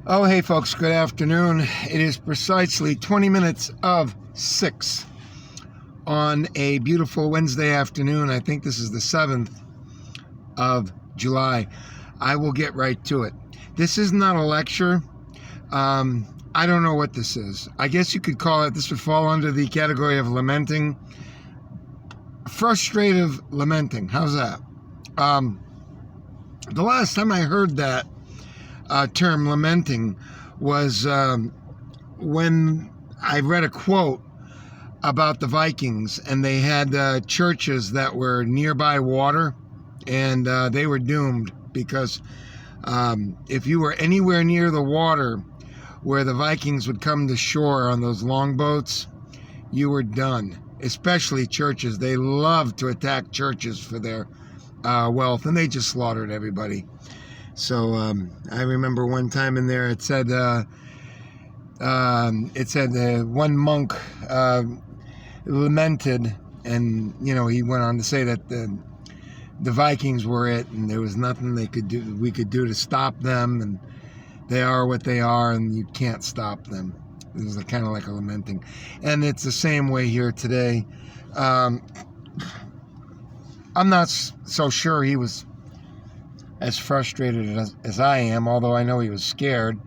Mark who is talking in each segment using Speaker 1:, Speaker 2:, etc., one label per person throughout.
Speaker 1: Oh, hey folks, good afternoon. It is precisely 20 minutes of 6 on a beautiful Wednesday afternoon. I think this is the 7th of July. I will get right to it. This is not a lecture. I don't know what this is. I guess you could call it, this would fall under the category of lamenting. Frustrative lamenting. How's that? The last time I heard that term lamenting was when I read a quote about the Vikings, and they had churches that were nearby water, and they were doomed because if you were anywhere near the water where the Vikings would come to shore on those longboats, you were done. Especially churches. They loved to attack churches for their wealth, and they just slaughtered everybody. So I remember one time in there, it said one monk lamented, and he went on to say that the Vikings were it, and there was nothing we could do to stop them, and they are what they are, and you can't stop them. It was kind of like a lamenting, and it's the same way here today. I'm not so sure he was as frustrated as I am, although I know he was scared.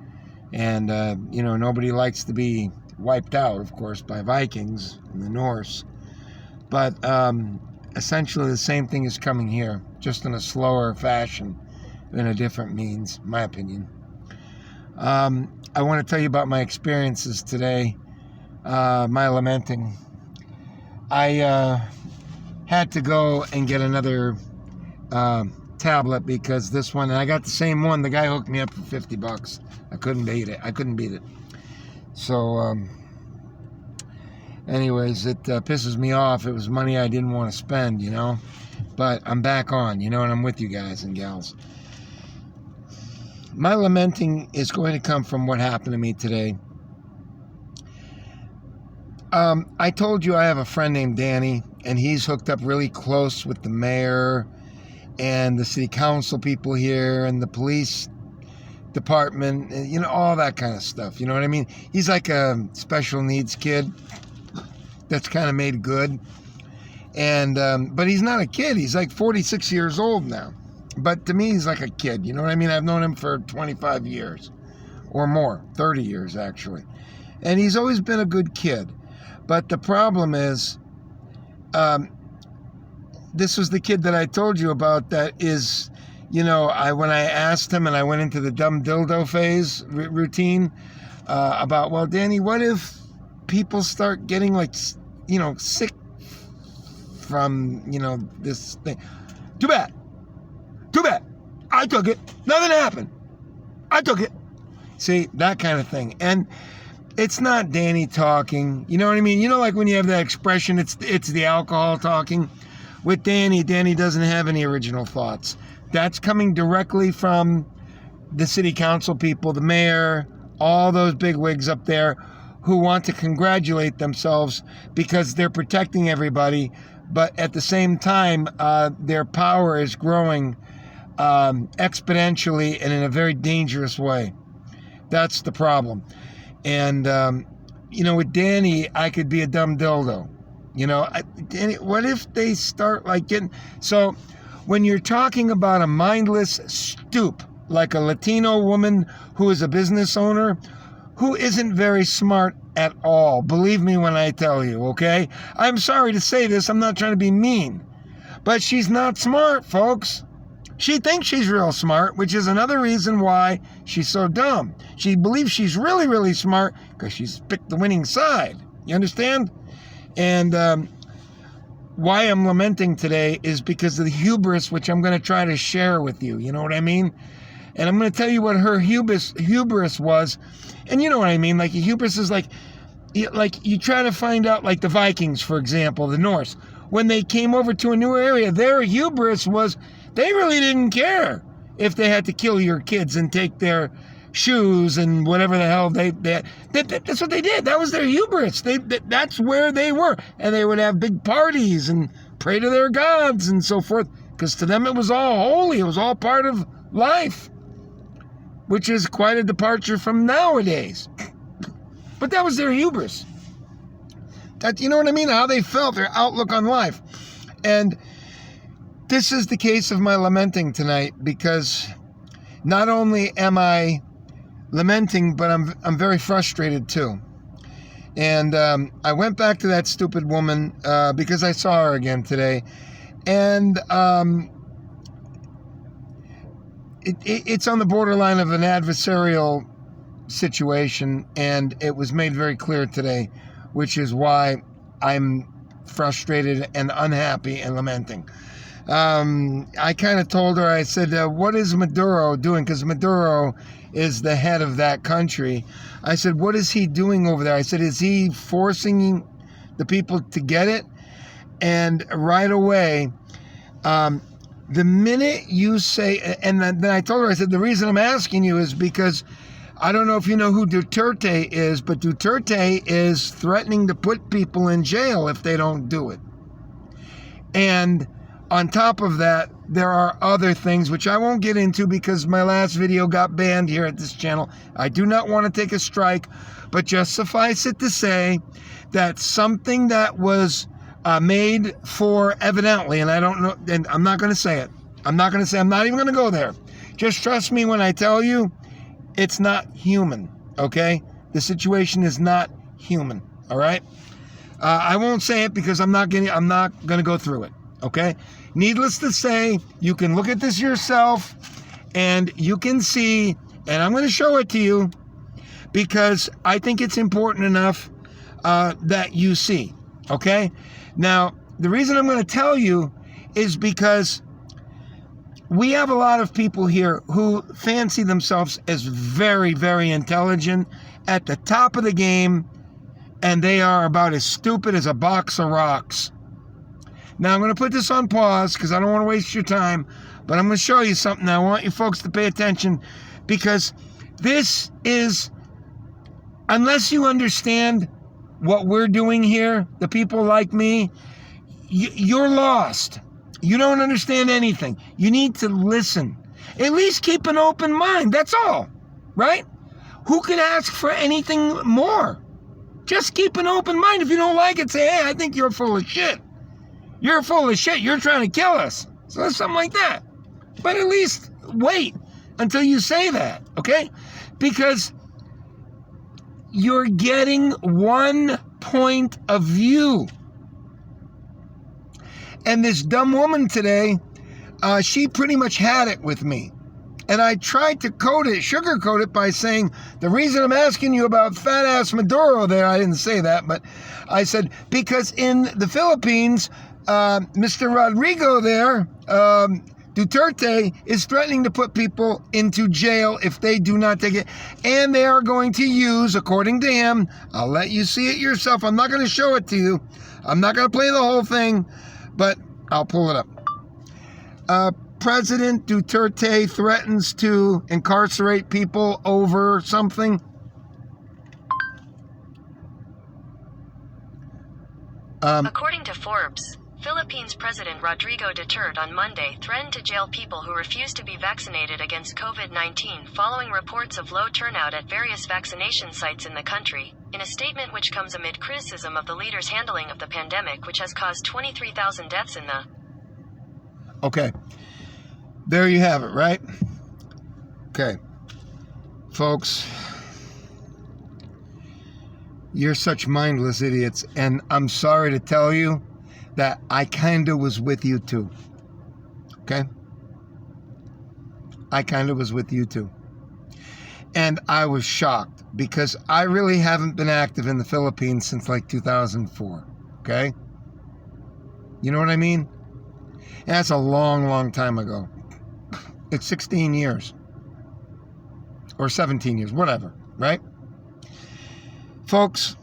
Speaker 1: And, nobody likes to be wiped out, of course, by Vikings in the Norse. But essentially the same thing is coming here, just in a slower fashion, in a different means, in my opinion. I want to tell you about my experiences today, my lamenting. I had to go and get another tablet because this one, and I got the same one. The guy hooked me up for $50. I couldn't beat it. So anyways, it pisses me off. It was money I didn't want to spend, but I'm back on, and I'm with you guys and gals. My lamenting is going to come from what happened to me today. I told you I have a friend named Danny, and he's hooked up really close with the mayor and the city council people here and the police department, all that kind of stuff. You know what I mean? He's like a special needs kid that's kind of made good. And but he's not a kid. He's like 46 years old now. But to me, he's like a kid. You know what I mean? I've known him for 25 years or more, 30 years actually. And he's always been a good kid. But the problem is, this was the kid that I told you about that is, when I asked him and I went into the dumb dildo phase routine about, well, Danny, what if people start getting sick from, this thing? Too bad. I took it. Nothing happened. I took it. See, that kind of thing. And it's not Danny talking. You know what I mean? Like when you have that expression, it's the alcohol talking. With Danny doesn't have any original thoughts. That's coming directly from the city council people, the mayor, all those big wigs up there who want to congratulate themselves because they're protecting everybody, but at the same time, their power is growing exponentially and in a very dangerous way. That's the problem. And, with Danny, I could be a dumb dildo. Danny, what if they start getting... So when you're talking about a mindless stoop, like a Latino woman who is a business owner, who isn't very smart at all, believe me when I tell you, okay? I'm sorry to say this, I'm not trying to be mean, but she's not smart, folks. She thinks she's real smart, which is another reason why she's so dumb. She believes she's really, really smart because she's picked the winning side. You understand? And why I'm lamenting today is because of the hubris, which I'm going to try to share with you. You know what I mean? And I'm going to tell you what her hubris was. And you know what I mean? Like, hubris is like you try to find out, like the Vikings, for example, the Norse. When they came over to a new area, their hubris was they really didn't care if they had to kill your kids and take their shoes and whatever the hell that's what they did. That was their hubris. That's where they were. And they would have big parties and pray to their gods and so forth, because to them it was all holy. It was all part of life. which is quite a departure from nowadays. But that was their hubris. That, you know what I mean? How they felt, their outlook on life. And this is the case of my lamenting tonight, because not only am I lamenting, but I'm very frustrated too. And I went back to that stupid woman because I saw her again today. And it's on the borderline of an adversarial situation, and it was made very clear today, which is why I'm frustrated and unhappy and lamenting. I kind of told her, I said, what is Maduro doing? Because Maduro is the head of that country. I said, what is he doing over there? I said, is he forcing the people to get it? And right away, the minute you say, and then I told her, I said, the reason I'm asking you is because I don't know if you know who Duterte is, but Duterte is threatening to put people in jail if they don't do it. And on top of that, there are other things which I won't get into because my last video got banned here at this channel. I do not want to take a strike, but just suffice it to say that something that was made for evidently, and I don't know, and I'm not going to say it. I'm not even going to go there. Just trust me when I tell you, it's not human, okay? The situation is not human, all right? I won't say it because I'm not going to go through it, okay? Needless to say, you can look at this yourself and you can see, and I'm going to show it to you because I think it's important enough that you see, okay? Now, the reason I'm going to tell you is because we have a lot of people here who fancy themselves as very, very intelligent, at the top of the game, and they are about as stupid as a box of rocks. Now, I'm going to put this on pause because I don't want to waste your time, but I'm going to show you something. I want you folks to pay attention because this is, unless you understand what we're doing here, the people like me, you're lost. You don't understand anything. You need to listen. At least keep an open mind. That's all, right? Who could ask for anything more? Just keep an open mind. If you don't like it, say, hey, I think you're full of shit. You're full of shit. You're trying to kill us. So something like that. But at least wait until you say that, okay? Because you're getting one point of view. And this dumb woman today, she pretty much had it with me. And I tried to sugarcoat it by saying, the reason I'm asking you about fat-ass Maduro there, I didn't say that, but I said, because in the Philippines, Mr. Rodrigo there, Duterte, is threatening to put people into jail if they do not take it. And they are going to use, according to him, I'll let you see it yourself. I'm not going to show it to you. I'm not going to play the whole thing, but I'll pull it up. President Duterte threatens to incarcerate people over something.
Speaker 2: According to Forbes, Philippines President Rodrigo Duterte on Monday threatened to jail people who refuse to be vaccinated against COVID-19 following reports of low turnout at various vaccination sites in the country, in a statement which comes amid criticism of the leader's handling of the pandemic, which has caused 23,000 deaths in the...
Speaker 1: Okay. There you have it, right? Okay. Folks, you're such mindless idiots, and I'm sorry to tell you that I kind of was with you too. Okay? I kind of was with you too. And I was shocked because I really haven't been active in the Philippines since like 2004. Okay? You know what I mean? And that's a long, long time ago. It's 16 years. Or 17 years, whatever, right? Folks,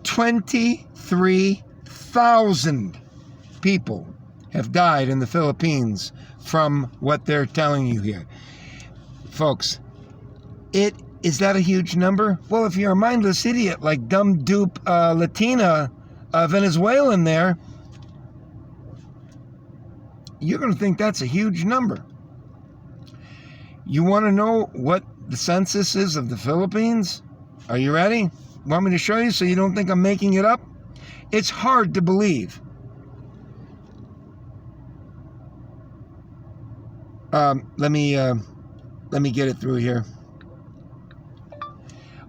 Speaker 1: 23,000 people have died in the Philippines from what they're telling you here. Folks, is that a huge number? Well, if you're a mindless idiot like dumb dupe Latina Venezuelan there, you're going to think that's a huge number. You want to know what the census is of the Philippines? Are you ready? Want me to show you so you don't think I'm making it up? It's hard to believe. Let me get it through here.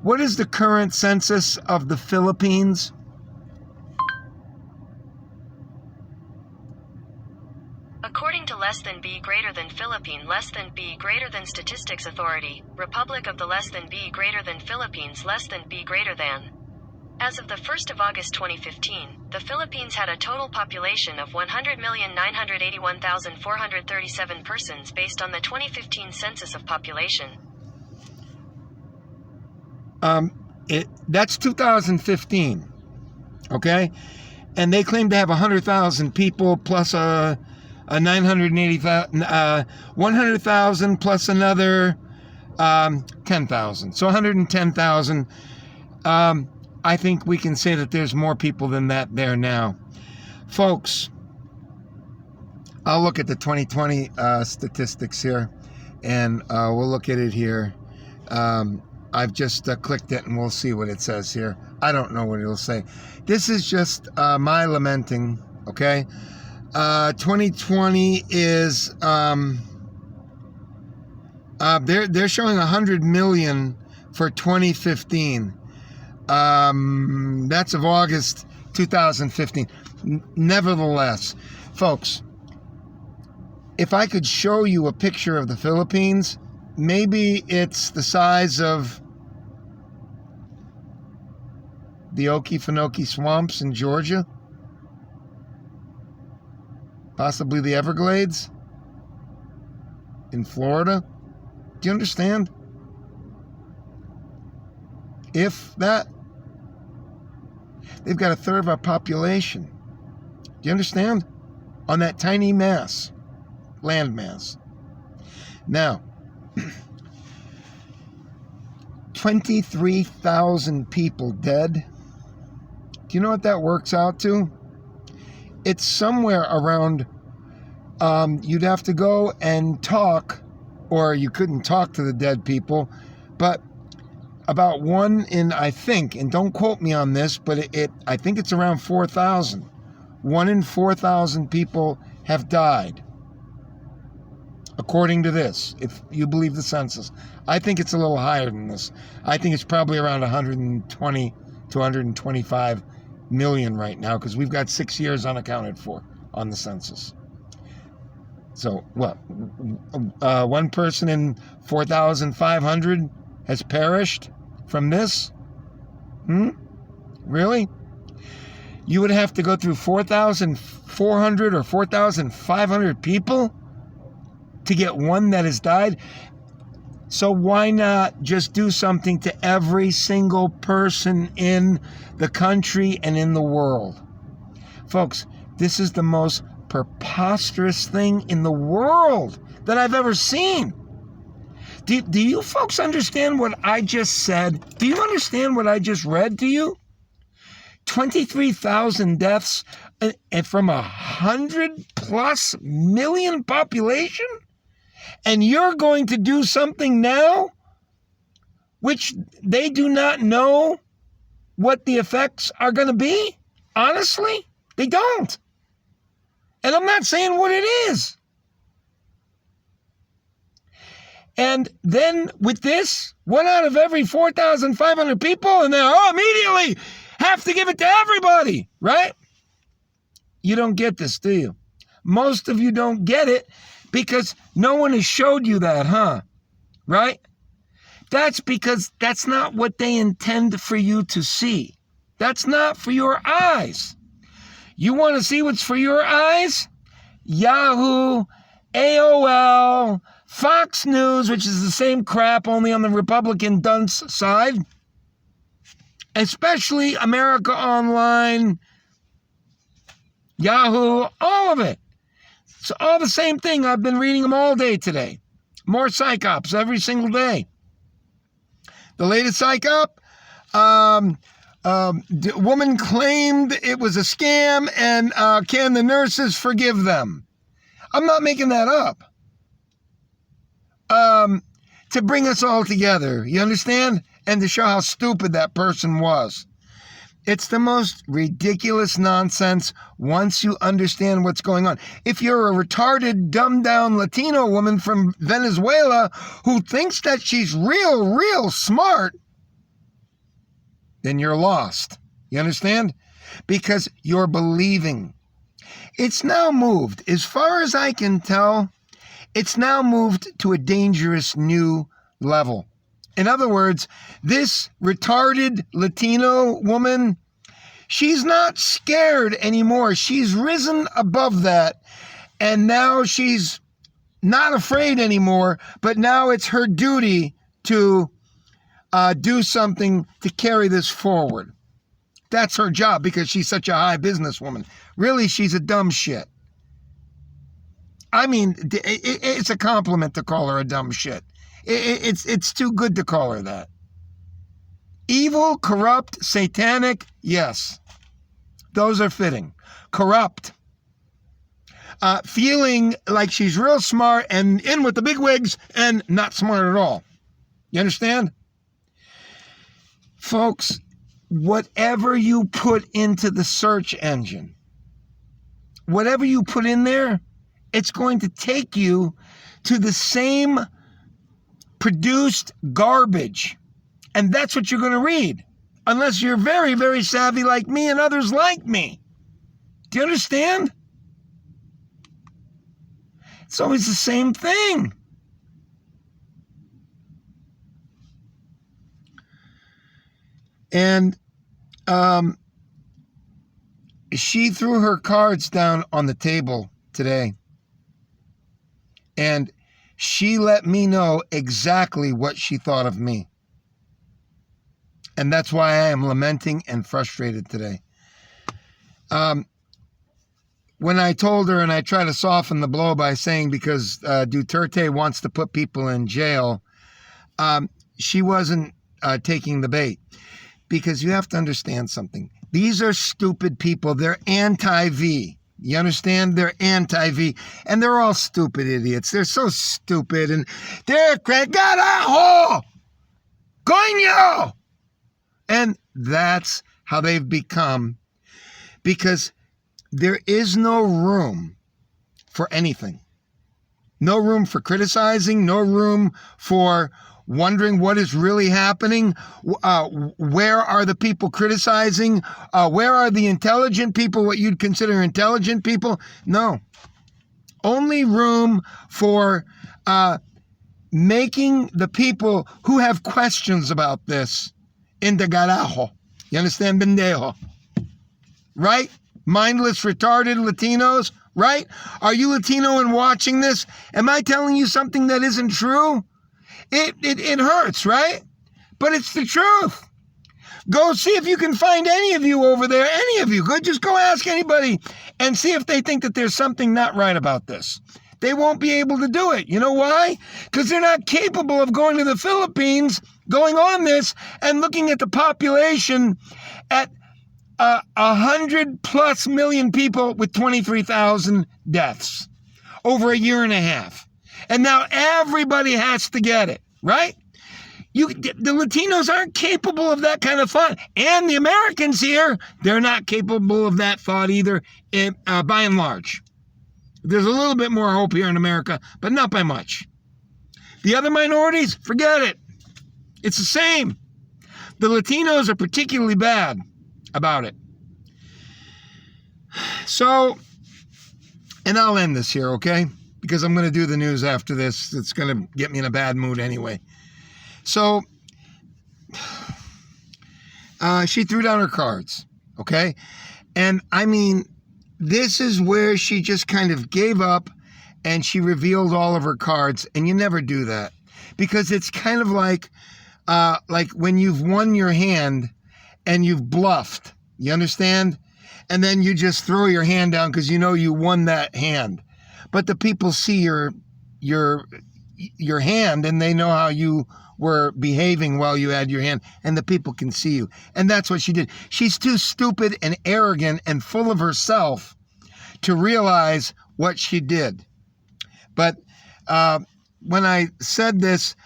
Speaker 1: What is the current census of the Philippines?
Speaker 2: According to less than B greater than Philippine less than B greater than Statistics Authority, Republic of the less than B greater than Philippines less than B greater than. As of the 1st of August 2015, the Philippines had a total population of 100,981,437 persons based on the 2015 Census of Population.
Speaker 1: That's 2015, okay? And they claim to have 100,000 people plus a 980,000, 100,000 plus another 10,000. So 110,000. I think we can say that there's more people than that there now. Folks, I'll look at the 2020 statistics here, and we'll look at it here. I've just clicked it, and we'll see what it says here. I don't know what it'll say. This is just my lamenting, okay? 2020 is, they're showing 100 million for 2015. That's of August 2015. Nevertheless, folks, if I could show you a picture of the Philippines, maybe it's the size of the Okefenokee swamps in Georgia, possibly the Everglades in Florida. Do you understand? If that, they've got a third of our population. Do you understand? On that tiny mass, land mass. Now, 23,000 people dead. Do you know what that works out to? It's somewhere around, you'd have to go and talk, or you couldn't talk to the dead people, but about one in, I think, and don't quote me on this, but I think it's around 4,000. 1 in 4,000 people have died, according to this, if you believe the census. I think it's a little higher than this. I think it's probably around 120 to 125 million right now, because we've got 6 years unaccounted for on the census. So, what? One person in 4,500 has perished from this? Really? You would have to go through 4,400 or 4,500 people to get one that has died? So why not just do something to every single person in the country and in the world? Folks, this is the most preposterous thing in the world that I've ever seen. Do you folks understand what I just said? Do you understand what I just read to you? 23,000 deaths from 100+ million population? And you're going to do something now which they do not know what the effects are going to be? Honestly, they don't. And I'm not saying what it is. And then with this, 1 out of every 4,500 people, and then, immediately have to give it to everybody, right? You don't get this, do you? Most of you don't get it because no one has showed you that, huh? Right? That's because that's not what they intend for you to see. That's not for your eyes. You want to see what's for your eyes? Yahoo, AOL, Fox News, which is the same crap, only on the Republican dunce side. Especially America Online, Yahoo, all of it. It's all the same thing. I've been reading them all day today. More psyops every single day. The latest psyop, the woman claimed it was a scam, and can the nurses forgive them? I'm not making that up. to bring us all together. You understand? And to show how stupid that person was. It's the most ridiculous nonsense once you understand what's going on. If you're a retarded, dumbed-down Latino woman from Venezuela who thinks that she's real smart, then you're lost. You understand? Because you're believing. It's now moved, as far as I can tell, it's now moved to a dangerous new level. In other words, this retarded Latino woman, she's not scared anymore. She's risen above that, and now she's not afraid anymore, but now it's her duty to do something to carry this forward. That's her job because she's such a high businesswoman. Really, she's a dumb shit. I mean, it's a compliment to call her a dumb shit. It's too good to call her that. Evil, corrupt, satanic, yes. Those are fitting. Corrupt. Feeling like she's real smart and in with the big wigs and not smart at all. You understand? Folks, whatever you put into the search engine, whatever you put in there, it's going to take you to the same produced garbage. And that's what you're going to read. Unless you're very, very savvy like me and others like me. Do you understand? It's always the same thing. And she threw her cards down on the table today. And she let me know exactly what she thought of me. And that's why I am lamenting and frustrated today. When I told her, and I try to soften the blow by saying because Duterte wants to put people in jail, she wasn't taking the bait. Because you have to understand something. These are stupid people. They're anti-V. You understand? They're anti-V. And they're all stupid idiots. They're so stupid. And they're carajo! Coño! And that's how they've become. Because there is no room for anything. No room for criticizing. No room for wondering what is really happening. Where are the people criticizing? Where are the intelligent people, what you'd consider intelligent people? No. Only room for making the people who have questions about this into carajo. You understand? Pendejo. Right? Mindless, retarded Latinos. Right? Are you Latino and watching this? Am I telling you something that isn't true? It hurts, right? But it's the truth. Go see if you can find any of you over there, any of you. Just go ask anybody and see if they think that there's something not right about this. They won't be able to do it. You know why? Because they're not capable of going to the Philippines, going on this, and looking at the population at 100+ million people with 23,000 deaths over a year and a half. And now everybody has to get it, right? The Latinos aren't capable of that kind of thought. And the Americans here, they're not capable of that thought either, by and large. There's a little bit more hope here in America, but not by much. The other minorities, forget it. It's the same. The Latinos are particularly bad about it. So, and I'll end this here, okay? Because I'm going to do the news after this. It's going to get me in a bad mood anyway. So, she threw down her cards, okay? And, I mean, this is where she just kind of gave up and she revealed all of her cards. And you never do that. Because it's kind of like when you've won your hand and you've bluffed. You understand? And then you just throw your hand down because you know you won that hand. But the people see your hand and they know how you were behaving while you had your hand, and the people can see you. And that's what she did. She's too stupid and arrogant and full of herself to realize what she did. But when I said this,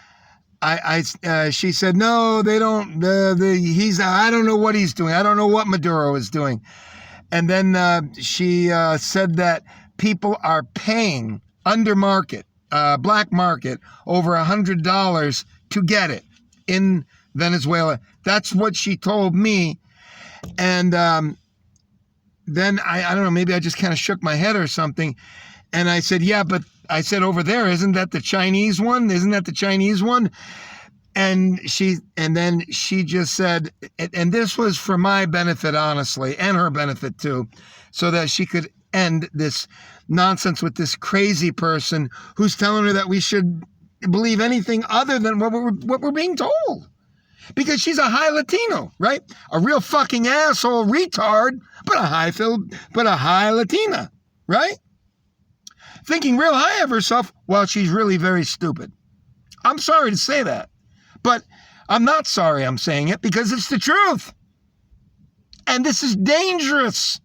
Speaker 1: She said, no, they don't. I don't know what he's doing. I don't know what Maduro is doing. And then she said that people are paying under market, black market, over $100 to get it in Venezuela. That's what she told me. And then I don't know, maybe I just kind of shook my head or something. And I said, yeah, but I said, over there, isn't that the Chinese one? Isn't that the Chinese one? And then she just said, and this was for my benefit, honestly, and her benefit too, so that she could end this nonsense with this crazy person who's telling her that we should believe anything other than what we're being told. Because she's a high Latino, right? A real fucking asshole retard, but a high Latina, right? Thinking real high of herself while she's really very stupid. I'm sorry to say that, but I'm not sorry I'm saying it because it's the truth. And this is dangerous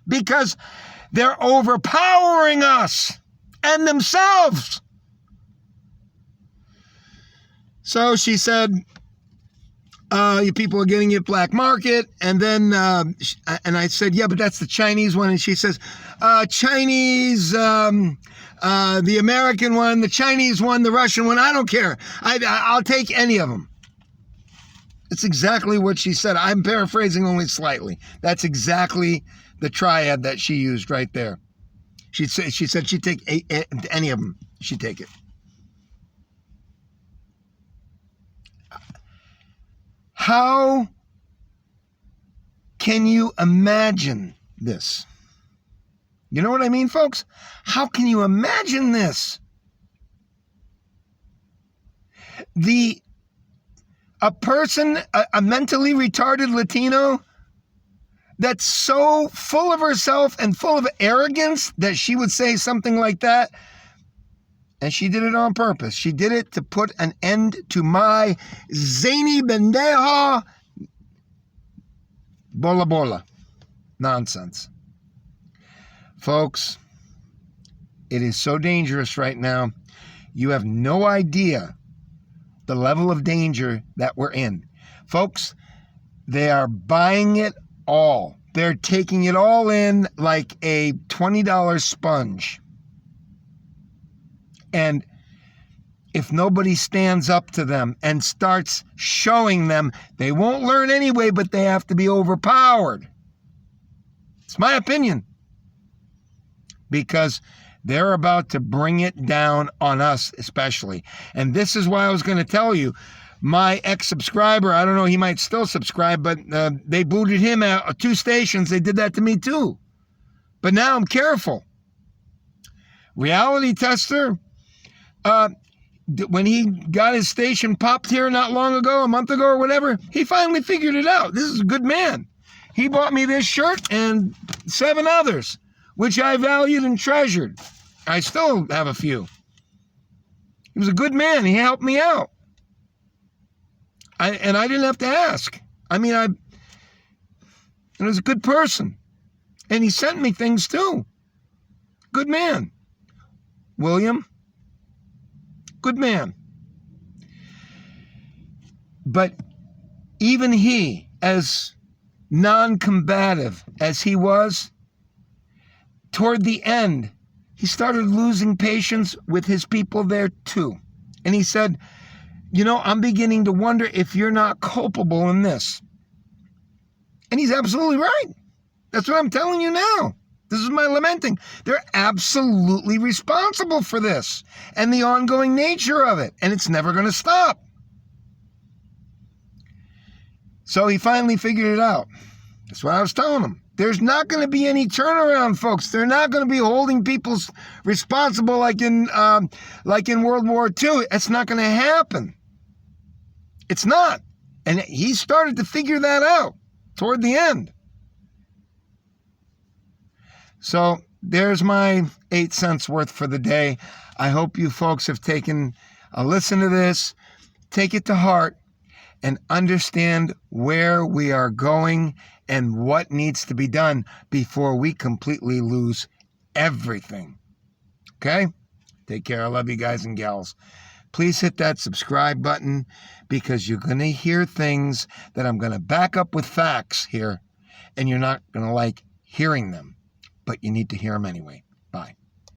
Speaker 1: because they're overpowering us and themselves. So she said, you people are getting it black market. And then, and I said, yeah, but that's the Chinese one. And she says, Chinese, the American one, the Chinese one, the Russian one, I don't care. I'll take any of them. It's exactly what she said. I'm paraphrasing only slightly. That's exactly the triad that she used right there. She said she'd take any of them. She'd take it. How can you imagine this? You know what I mean, folks? How can you imagine this? A person, a mentally retarded Latino that's so full of herself and full of arrogance that she would say something like that. And she did it on purpose. She did it to put an end to my zany bendejo bola nonsense. Folks, it is so dangerous right now. You have no idea the level of danger that we're in. Folks, they are buying it all. They're taking it all in like a $20 sponge. And if nobody stands up to them and starts showing them, they won't learn anyway, but they have to be overpowered. It's my opinion. Because they're about to bring it down on us especially. And this is why I was going to tell you, my ex-subscriber, I don't know, he might still subscribe, but they booted him out 2 stations. They did that to me too. But now I'm careful. Reality Tester, when he got his station popped here not long ago, a month ago or whatever, he finally figured it out. This is a good man. He bought me this shirt and 7 others, which I valued and treasured. I still have a few. He was a good man. He helped me out. And I didn't have to ask. I mean, and he was a good person. And he sent me things too. Good man. William. Good man. But even he, as non-combative as he was, toward the end, he started losing patience with his people there too. And he said, you know, I'm beginning to wonder if you're not culpable in this. And he's absolutely right. That's what I'm telling you now. This is my lamenting. They're absolutely responsible for this and the ongoing nature of it. And it's never going to stop. So he finally figured it out. That's what I was telling him. There's not going to be any turnaround, folks. They're not going to be holding people responsible like in World War II. It's not going to happen. It's not. And he started to figure that out toward the end. So there's my 8 cents worth for the day. I hope you folks have taken a listen to this, take it to heart, and understand where we are going and what needs to be done before we completely lose everything. Okay? Take care. I love you guys and gals. please hit that subscribe button, because you're going to hear things that I'm going to back up with facts here, and you're not going to like hearing them, but you need to hear them anyway. Bye.